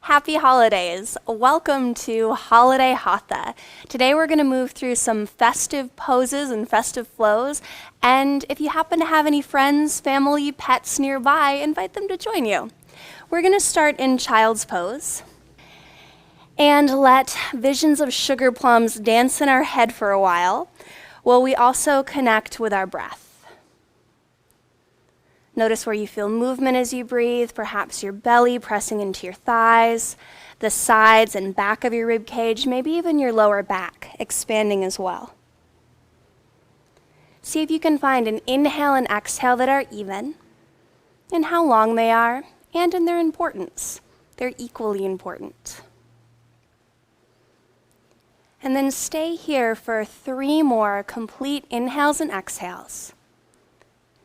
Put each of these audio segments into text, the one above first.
Happy holidays! Welcome to Holiday Hatha. Today we're going to move through some festive poses and festive flows, and if you happen to have any friends, family, pets nearby, invite them to join you. We're going to start in child's pose and let visions of sugar plums dance in our head for a while we also connect with our breath. Notice where you feel movement as you breathe, perhaps your belly pressing into your thighs, the sides and back of your rib cage, maybe even your lower back expanding as well. See if you can find an inhale and exhale that are even, in how long they are, and in their importance. They're equally important. And then stay here for 3 more complete inhales and exhales.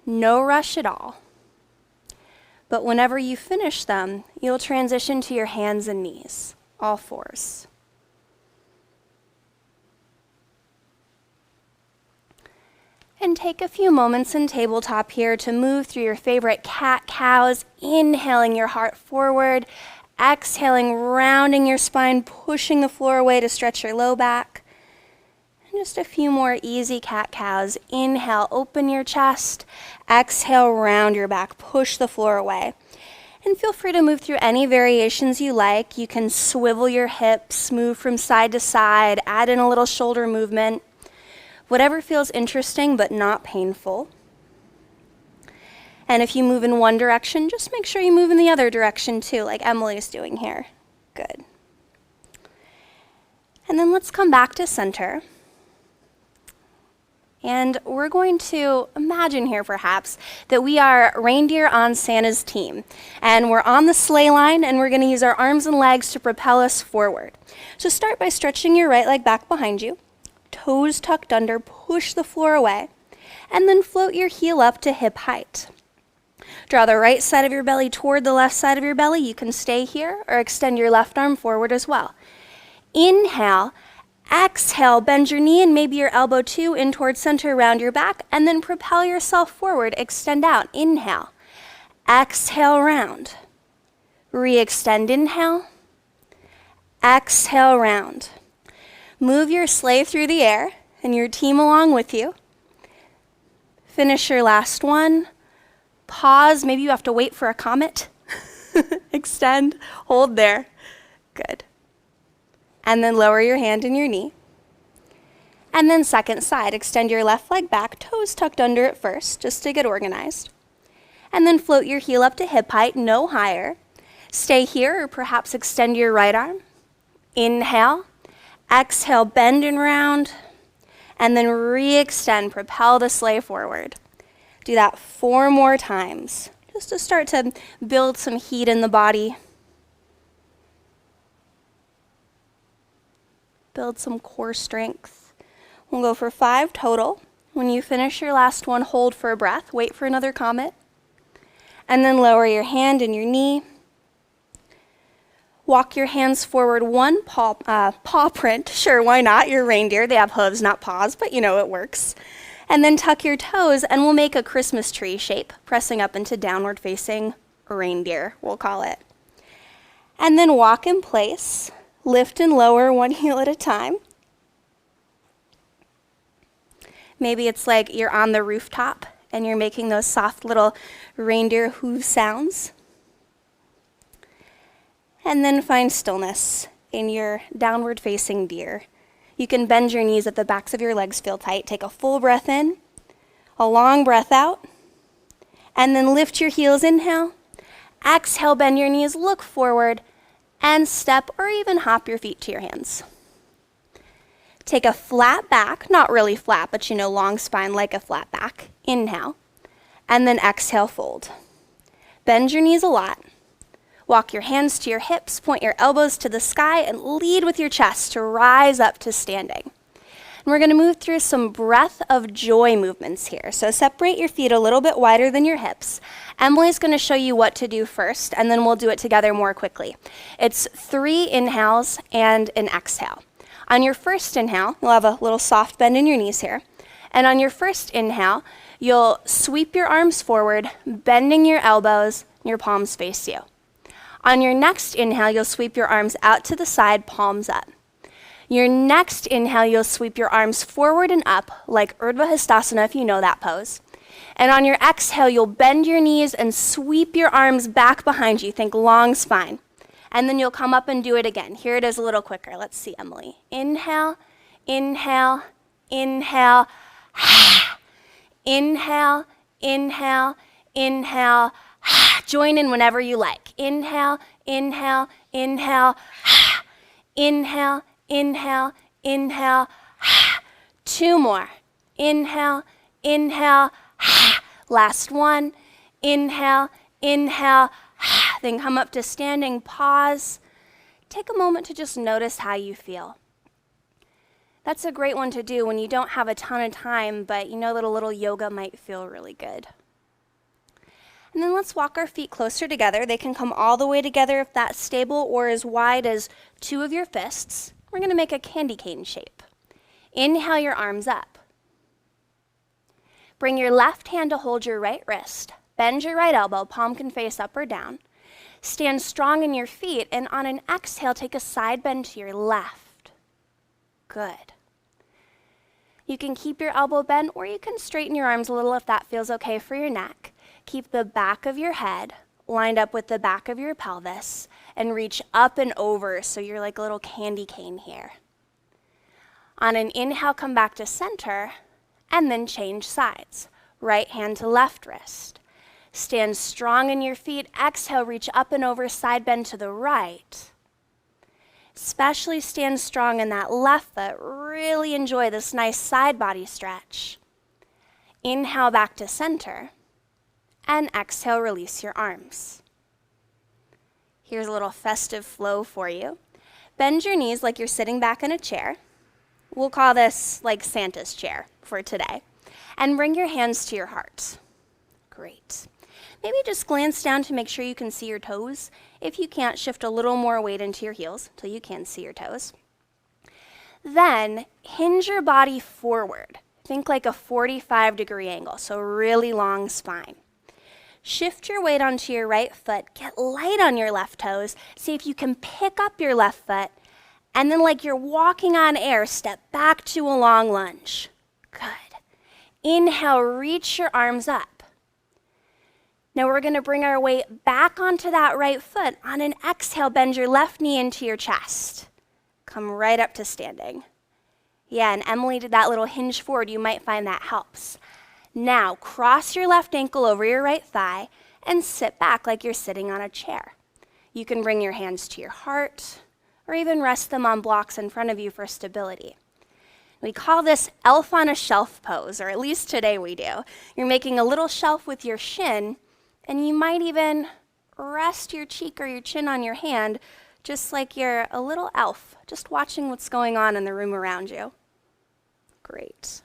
No rush at all. But whenever you finish them, you'll transition to your hands and knees, all fours. And take a few moments in tabletop here to move through your favorite cat-cows, inhaling your heart forward, exhaling, rounding your spine, pushing the floor away to stretch your low back. Just a few more easy cat-cows. Inhale, open your chest. Exhale, round your back, push the floor away. And feel free to move through any variations you like. You can swivel your hips, move from side to side, add in a little shoulder movement. Whatever feels interesting but not painful. And if you move in one direction, just make sure you move in the other direction too, like Emily is doing here. Good. And then let's come back to center. And we're going to imagine here, perhaps, that we are reindeer on Santa's team. And we're on the sleigh line, and we're going to use our arms and legs to propel us forward. So start by stretching your right leg back behind you, toes tucked under, push the floor away, and then float your heel up to hip height. Draw the right side of your belly toward the left side of your belly. You can stay here or extend your left arm forward as well. Inhale. Exhale, bend your knee and maybe your elbow too in towards center around your back, and then propel yourself forward, extend out. Inhale. Exhale, round. Re-extend, inhale. Exhale, round. Move your sleigh through the air and your team along with you. Finish your last one. Pause, maybe you have to wait for a comet. Extend, hold there. Good. And then lower your hand and your knee. And then second side, extend your left leg back, toes tucked under at first, just to get organized. And then float your heel up to hip height, no higher. Stay here, or perhaps extend your right arm. Inhale, exhale, bend and round, and then re-extend, propel the sleigh forward. Do that 4 more times, just to start to build some heat in the body. Build some core strength. We'll go for 5 total. When you finish your last one, hold for a breath. Wait for another comet. And then lower your hand and your knee. Walk your hands forward 1 paw print. Sure, why not? You're reindeer. They have hooves, not paws, but you know it works. And then tuck your toes, and we'll make a Christmas tree shape, pressing up into downward facing reindeer, we'll call it. And then walk in place. Lift and lower 1 heel at a time. Maybe it's like you're on the rooftop and you're making those soft little reindeer hoof sounds. And then find stillness in your downward facing deer. You can bend your knees if the backs of your legs feel tight. Take a full breath in, a long breath out, and then lift your heels, inhale. Exhale, bend your knees, look forward, and step or even hop your feet to your hands. Take a flat back, not really flat, but long spine like a flat back. Inhale, and then exhale, fold. Bend your knees a lot. Walk your hands to your hips, point your elbows to the sky, and lead with your chest to rise up to standing. And we're going to move through some breath of joy movements here. So separate your feet a little bit wider than your hips. Emily's going to show you what to do first, and then we'll do it together more quickly. It's 3 inhales and an exhale. On your first inhale, you'll have a little soft bend in your knees here. And on your first inhale, you'll sweep your arms forward, bending your elbows, and your palms face you. On your next inhale, you'll sweep your arms out to the side, palms up. Your next inhale, you'll sweep your arms forward and up, like Urdhva Hastasana, if you know that pose. And on your exhale, you'll bend your knees and sweep your arms back behind you. Think long spine. And then you'll come up and do it again. Here it is a little quicker. Let's see, Emily. Inhale, inhale, inhale, inhale, inhale, inhale. Join in whenever you like. Inhale, inhale, inhale, inhale, inhale, inhale. 2 more. Inhale, inhale. Last one. Inhale, inhale. Then come up to standing, pause. Take a moment to just notice how you feel. That's a great one to do when you don't have a ton of time, but you know that a little yoga might feel really good. And then let's walk our feet closer together. They can come all the way together if that's stable, or as wide as 2 of your fists. We're going to make a candy cane shape. Inhale your arms up. Bring your left hand to hold your right wrist. Bend your right elbow, palm can face up or down. Stand strong in your feet, and on an exhale, take a side bend to your left. Good. You can keep your elbow bent, or you can straighten your arms a little if that feels okay for your neck. Keep the back of your head lined up with the back of your pelvis, and reach up and over so you're like a little candy cane here. On an inhale, come back to center, and then change sides. Right hand to left wrist. Stand strong in your feet. Exhale, reach up and over, side bend to the right. Especially stand strong in that left foot. Really enjoy this nice side body stretch. Inhale back to center. And exhale, release your arms. Here's a little festive flow for you. Bend your knees like you're sitting back in a chair. We'll call this like Santa's chair for today. And bring your hands to your heart. Great. Maybe just glance down to make sure you can see your toes. If you can't, shift a little more weight into your heels till you can see your toes. Then hinge your body forward. Think like a 45-degree angle, so really long spine. Shift your weight onto your right foot. Get light on your left toes. See if you can pick up your left foot. And then like you're walking on air, step back to a long lunge. Good. Inhale, reach your arms up. Now we're going to bring our weight back onto that right foot. On an exhale, bend your left knee into your chest. Come right up to standing. Yeah, and Emily did that little hinge forward. You might find that helps. Now, cross your left ankle over your right thigh and sit back like you're sitting on a chair. You can bring your hands to your heart or even rest them on blocks in front of you for stability. We call this elf on a shelf pose, or at least today we do. You're making a little shelf with your shin, and you might even rest your cheek or your chin on your hand, just like you're a little elf, just watching what's going on in the room around you. Great.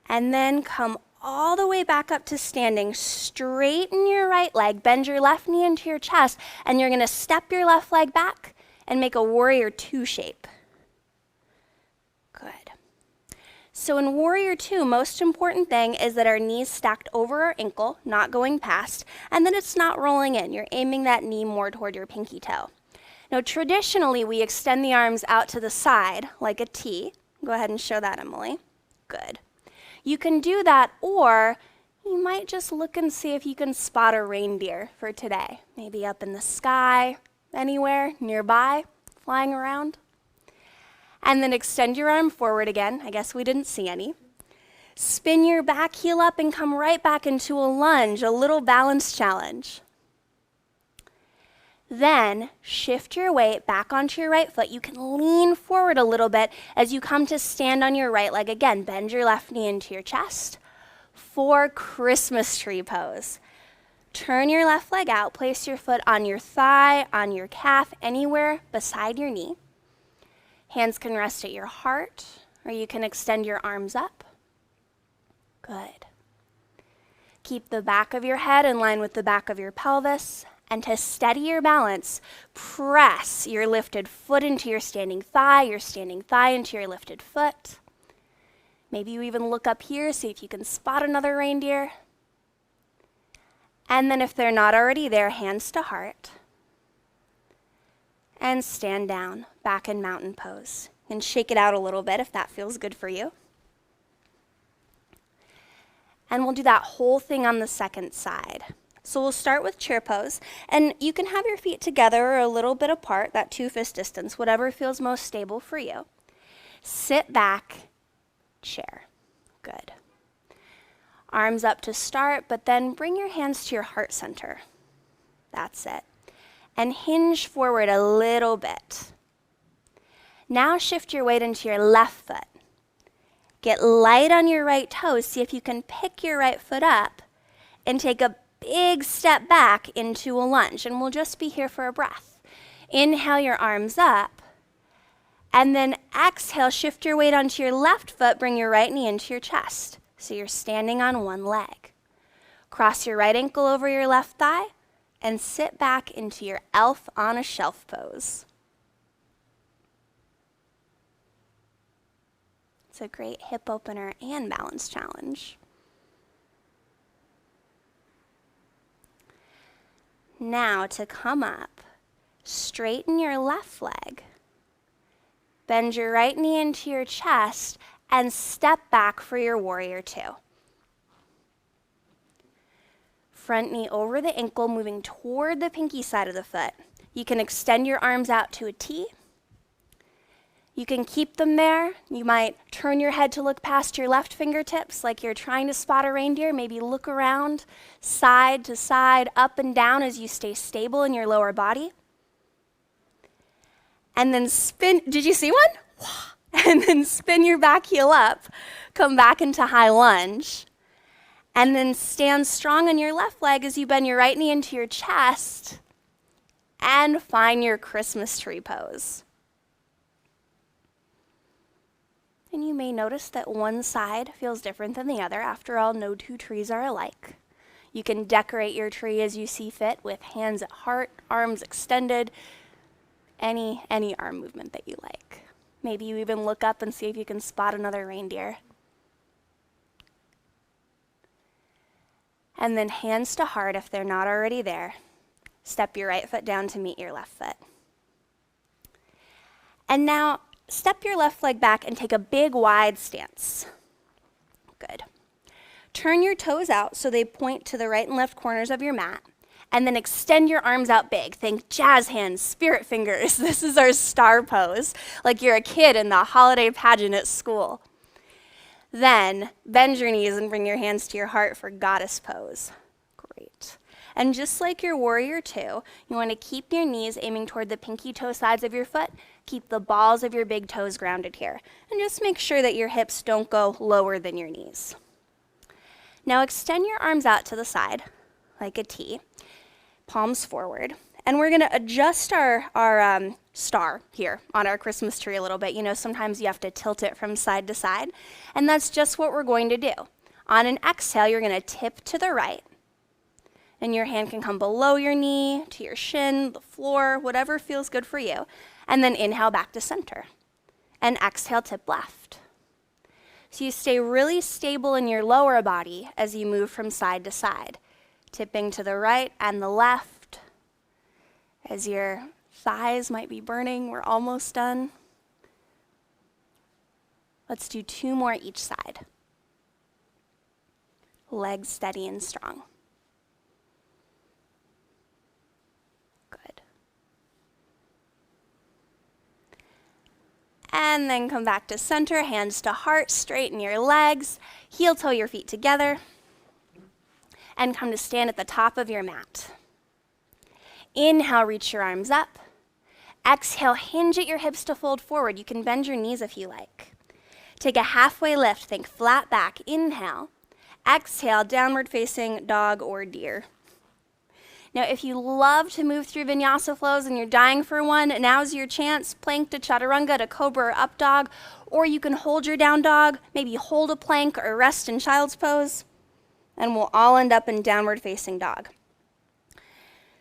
And then come all the way back up to standing. Straighten your right leg, bend your left knee into your chest, and you're going to step your left leg back and make a warrior 2 shape. Good. So in warrior 2, most important thing is that our knees stacked over our ankle, not going past, and that it's not rolling in. You're aiming that knee more toward your pinky toe. Now traditionally, we extend the arms out to the side like a T. Go ahead and show that, Emily. Good. You can do that, or you might just look and see if you can spot a reindeer for today. Maybe up in the sky, anywhere nearby, flying around. And then extend your arm forward again. I guess we didn't see any. Spin your back heel up and come right back into a lunge, a little balance challenge. Then shift your weight back onto your right foot. You can lean forward a little bit as you come to stand on your right leg. Again, bend your left knee into your chest for Christmas tree pose. Turn your left leg out. Place your foot on your thigh, on your calf, anywhere beside your knee. Hands can rest at your heart, or you can extend your arms up. Good. Keep the back of your head in line with the back of your pelvis. And to steady your balance, press your lifted foot into your standing thigh into your lifted foot. Maybe you even look up here, see if you can spot another reindeer. And then if they're not already there, hands to heart. And stand down, back in mountain pose. And shake it out a little bit if that feels good for you. And we'll do that whole thing on the second side. So we'll start with chair pose, and you can have your feet together or a little bit apart, that 2-fist distance, whatever feels most stable for you. Sit back, chair. Good. Arms up to start, but then bring your hands to your heart center. That's it. And hinge forward a little bit. Now shift your weight into your left foot. Get light on your right toes. See if you can pick your right foot up and take a big step back into a lunge. And we'll just be here for a breath. Inhale your arms up. And then exhale, shift your weight onto your left foot. Bring your right knee into your chest. So you're standing on one leg. Cross your right ankle over your left thigh and sit back into your elf on a shelf pose. It's a great hip opener and balance challenge. Now to come up, straighten your left leg. Bend your right knee into your chest and step back for your warrior 2. Front knee over the ankle, moving toward the pinky side of the foot. You can extend your arms out to a T. You can keep them there. You might turn your head to look past your left fingertips like you're trying to spot a reindeer. Maybe look around side to side, up and down as you stay stable in your lower body. And then spin. Did you see one? And then spin your back heel up. Come back into high lunge. And then stand strong on your left leg as you bend your right knee into your chest and find your Christmas tree pose. And you may notice that one side feels different than the other. After all, no two trees are alike. You can decorate your tree as you see fit with hands at heart, arms extended, any arm movement that you like. Maybe you even look up and see if you can spot another reindeer. And then hands to heart if they're not already there. Step your right foot down to meet your left foot. And now step your left leg back and take a big wide stance. Good. Turn your toes out so they point to the right and left corners of your mat. And then extend your arms out big. Think jazz hands, spirit fingers. This is our star pose, like you're a kid in the holiday pageant at school. Then bend your knees and bring your hands to your heart for goddess pose. Great. And just like your warrior 2, you want to keep your knees aiming toward the pinky toe sides of your foot. Keep the balls of your big toes grounded here. And just make sure that your hips don't go lower than your knees. Now extend your arms out to the side like a T, palms forward. And we're going to adjust our star here on our Christmas tree a little bit. You know, sometimes you have to tilt it from side to side. And that's just what we're going to do. On an exhale, you're going to tip to the right. And your hand can come below your knee, to your shin, the floor, whatever feels good for you. And then inhale back to center. And exhale, tip left. So you stay really stable in your lower body as you move from side to side. Tipping to the right and the left. As your thighs might be burning, we're almost done. Let's do 2 more each side. Legs steady and strong. Good. And then come back to center, hands to heart, straighten your legs, heel toe your feet together, and come to stand at the top of your mat. Inhale, reach your arms up. Exhale, hinge at your hips to fold forward. You can bend your knees if you like. Take a halfway lift, think flat back. Inhale. Exhale, downward facing dog or deer. Now, if you love to move through vinyasa flows and you're dying for one, now's your chance. Plank to chaturanga to cobra or up dog, or you can hold your down dog, maybe hold a plank or rest in child's pose, and we'll all end up in downward facing dog.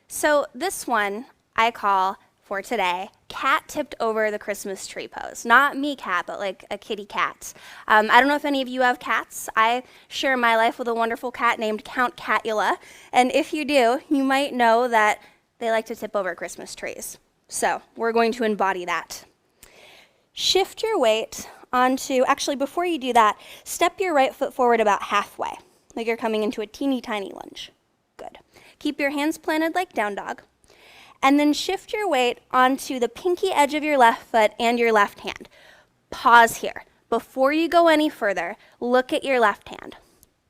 So this one I call for today, cat tipped over the Christmas tree pose. Not me cat, but like a kitty cat. I don't know if any of you have cats. I share my life with a wonderful cat named Count Catula. And if you do, you might know that they like to tip over Christmas trees. So we're going to embody that. Shift your weight onto, actually before you do that, step your right foot forward about halfway, like you're coming into a teeny tiny lunge. Good. Keep your hands planted like down dog. And then shift your weight onto the pinky edge of your left foot and your left hand. Pause here. Before you go any further, look at your left hand.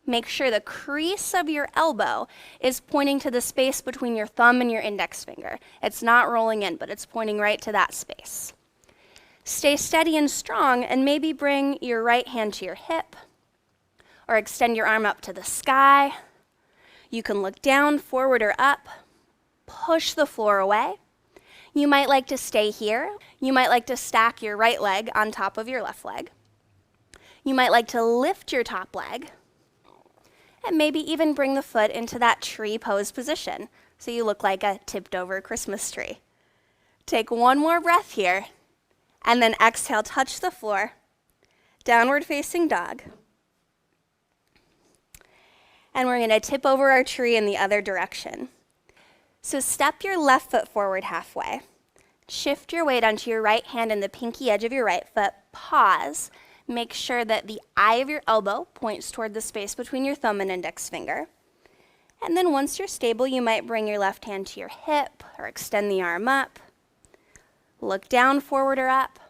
Make sure the crease of your elbow is pointing to the space between your thumb and your index finger. It's not rolling in, but it's pointing right to that space. Stay steady and strong, and maybe bring your right hand to your hip, or extend your arm up to the sky. You can look down, forward, or up. Push the floor away. You might like to stay here. You might like to stack your right leg on top of your left leg. You might like to lift your top leg, and maybe even bring the foot into that tree pose position so you look like a tipped over Christmas tree. Take one more breath here, and then exhale, touch the floor, downward facing dog. And we're going to tip over our tree in the other direction. So step your left foot forward halfway. Shift your weight onto your right hand and the pinky edge of your right foot. Pause. Make sure that the eye of your elbow points toward the space between your thumb and index finger. And then once you're stable, you might bring your left hand to your hip or extend the arm up. Look down, forward, or up.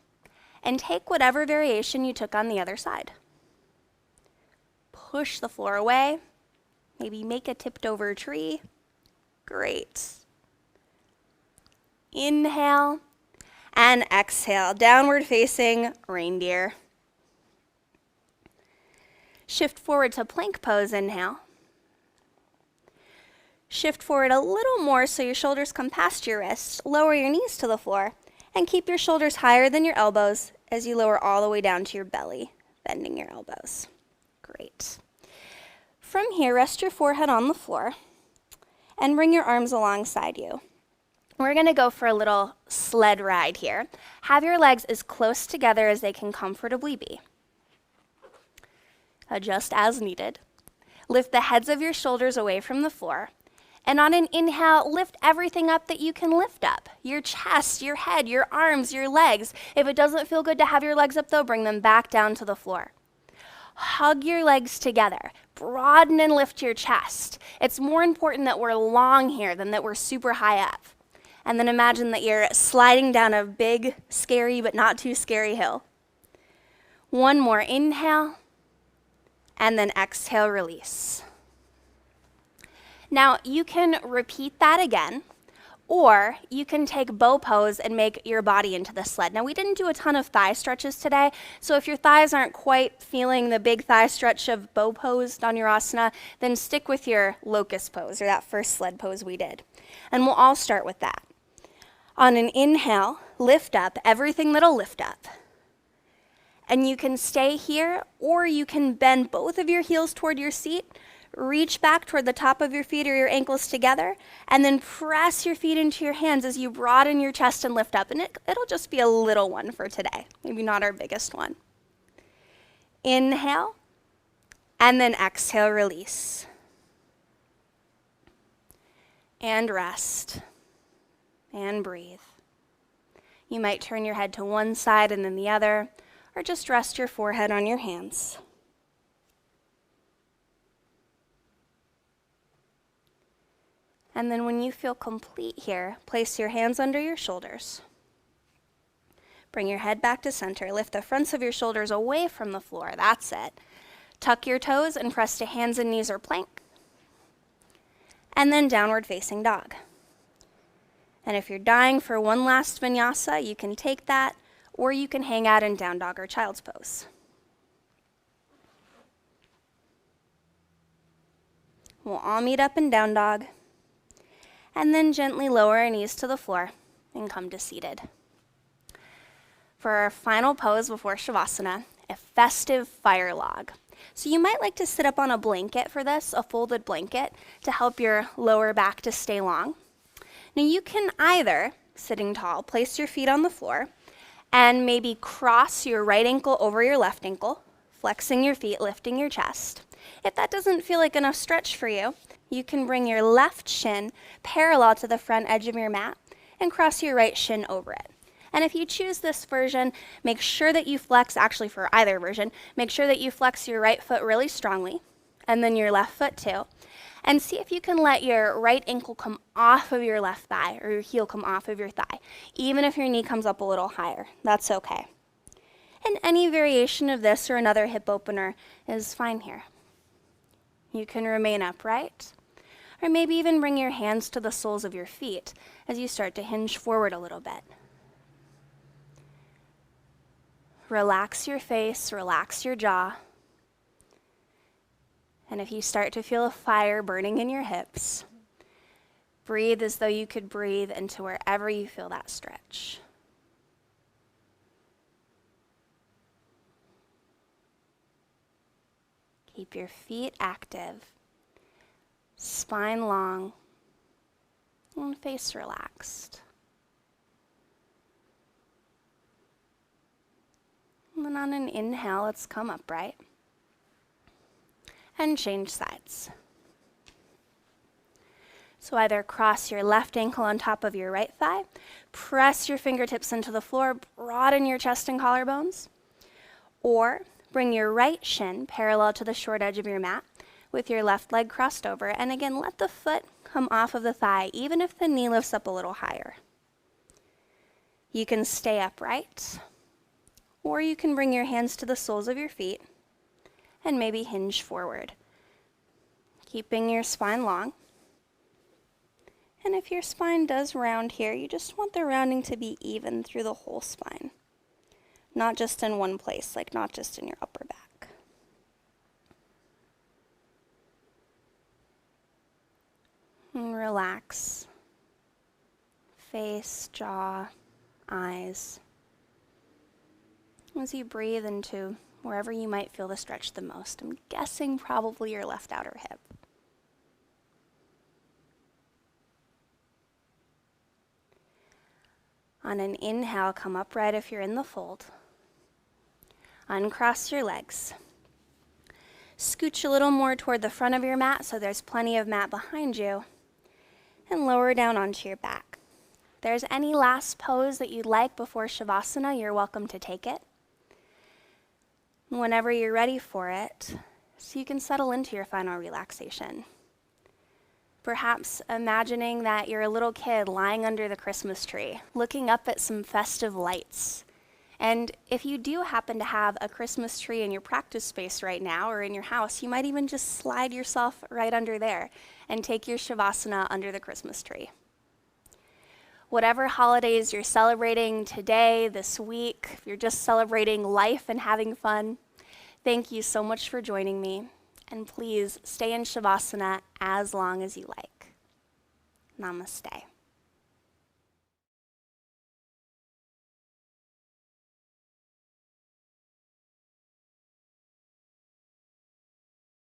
And take whatever variation you took on the other side. Push the floor away. Maybe make a tipped over tree. Great. Inhale and exhale, downward facing reindeer. Shift forward to plank pose, inhale. Shift forward a little more so your shoulders come past your wrists. Lower your knees to the floor and keep your shoulders higher than your elbows as you lower all the way down to your belly, bending your elbows. Great. From here, rest your forehead on the floor and bring your arms alongside you. We're going to go for a little sled ride here. Have your legs as close together as they can comfortably be. Adjust as needed. Lift the heads of your shoulders away from the floor. And on an inhale, lift everything up that you can lift up. Your chest, your head, your arms, your legs. If it doesn't feel good to have your legs up though, bring them back down to the floor. Hug your legs together. Broaden and lift your chest. It's more important that we're long here than that we're super high up. And then imagine that you're sliding down a big, scary, but not too scary hill. One more inhale, and then exhale, release. Now, you can repeat that again, or you can take bow pose and make your body into the sled. Now, we didn't do a ton of thigh stretches today, so if your thighs aren't quite feeling the big thigh stretch of bow pose on your asana, then stick with your locust pose, or that first sled pose we did. And we'll all start with that. On an inhale, lift up everything that'll lift up. And you can stay here, or you can bend both of your heels toward your seat, reach back toward the top of your feet or your ankles together, and then press your feet into your hands as you broaden your chest and lift up. And it'll just be a little one for today, maybe not our biggest one. Inhale, and then exhale, release. And rest. And breathe. You might turn your head to one side and then the other, or just rest your forehead on your hands. And then when you feel complete here, place your hands under your shoulders. Bring your head back to center. Lift the fronts of your shoulders away from the floor. That's it. Tuck your toes and press to hands and knees or plank. And then downward facing dog. And if you're dying for one last vinyasa, you can take that, or you can hang out in down dog or child's pose. We'll all meet up in down dog, and then gently lower our knees to the floor and come to seated. For our final pose before Shavasana, a festive fire log. So you might like to sit up on a blanket for this, a folded blanket, to help your lower back to stay long. Now you can either sitting tall, place your feet on the floor and maybe cross your right ankle over your left ankle, flexing your feet, lifting your chest. If that doesn't feel like enough stretch for you, you can bring your left shin parallel to the front edge of your mat and cross your right shin over it. And if you choose this version, make sure that you flex, actually for either version, make sure that you flex your right foot really strongly, and then your left foot too. And see if you can let your right ankle come off of your left thigh or your heel come off of your thigh, even if your knee comes up a little higher. That's okay. And any variation of this or another hip opener is fine here. You can remain upright, or maybe even bring your hands to the soles of your feet as you start to hinge forward a little bit. Relax your face, relax your jaw. And if you start to feel a fire burning in your hips, breathe as though you could breathe into wherever you feel that stretch. Keep your feet active, spine long, and face relaxed. And then on an inhale, let's come upright and change sides. So either cross your left ankle on top of your right thigh, press your fingertips into the floor, broaden your chest and collarbones, or bring your right shin parallel to the short edge of your mat with your left leg crossed over, and again, let the foot come off of the thigh, even if the knee lifts up a little higher. You can stay upright, or you can bring your hands to the soles of your feet and maybe hinge forward, keeping your spine long. And if your spine does round here, you just want the rounding to be even through the whole spine, not just in one place, like not just in your upper back. And relax, face, jaw, eyes, as you breathe into wherever you might feel the stretch the most. I'm guessing probably your left outer hip. On an inhale, come upright if you're in the fold. Uncross your legs. Scooch a little more toward the front of your mat so there's plenty of mat behind you. And lower down onto your back. If there's any last pose that you'd like before Shavasana, you're welcome to take it. Whenever you're ready for it, so you can settle into your final relaxation. Perhaps imagining that you're a little kid lying under the Christmas tree, looking up at some festive lights. And if you do happen to have a Christmas tree in your practice space right now or in your house, you might even just slide yourself right under there and take your Shavasana under the Christmas tree. Whatever holidays you're celebrating today, this week, if you're just celebrating life and having fun, thank you so much for joining me. And please stay in Shavasana as long as you like. Namaste.